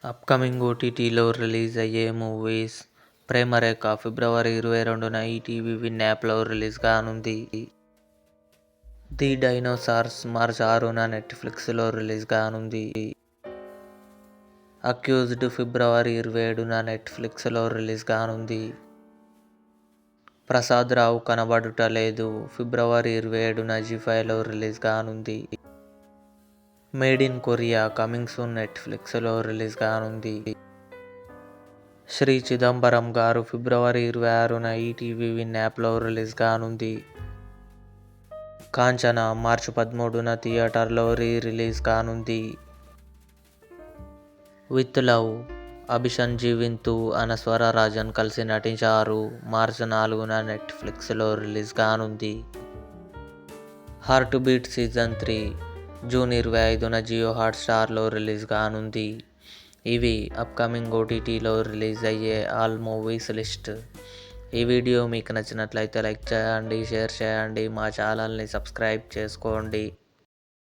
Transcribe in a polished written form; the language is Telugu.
అప్కమింగ్ ఓటీటీలో రిలీజ్ అయ్యే మూవీస్. 'ప్రేమరేఖ' ఫిబ్రవరి 22న ఈటీవీ విన్ యాప్లో రిలీజ్ కానుంది. 'ది డైనోసార్స్' మార్చి 6న నెట్ఫ్లిక్స్లో రిలీజ్ కానుంది. 'అక్యూజ్డ్' ఫిబ్రవరి 27న నెట్ఫ్లిక్స్లో రిలీజ్ కానుంది. 'ప్రసాద్ రావు కనబడుట లేదు' ఫిబ్రవరి 27న జీ5లో రిలీజ్ కానుంది. 'Made in Korea' coming soon నెట్ఫ్లిక్స్లో రిలీజ్ కానుంది. 'శ్రీ చిదంబరం గారు' ఫిబ్రవరి 26న ఈటీవీ విన్ యాప్లో రిలీజ్ కానుంది. 'కాంచన' మార్చి 13న థియేటర్లో రిలీజ్ కానుంది. 'విత్ లవ్' అభిసంజీవింతు, అనస్వర రాజన్ కలిసి నటించారు. మార్చి 4న నెట్ఫ్లిక్స్లో రిలీజ్ కానుంది. 'హార్ట్ బీట్ సీజన్ 3' జూన్ 25న జియో హాట్స్టార్లో రిలీజ్ కానుంది. ఇవి అప్కమింగ్ ఓటీటీలో రిలీజ్ అయ్యే ఆల్ మూవీస్ లిస్ట్. ఈ వీడియో మీకు నచ్చినట్లయితే లైక్ చేయండి, షేర్ చేయండి, మా ఛానల్ని సబ్స్క్రైబ్ చేసుకోండి.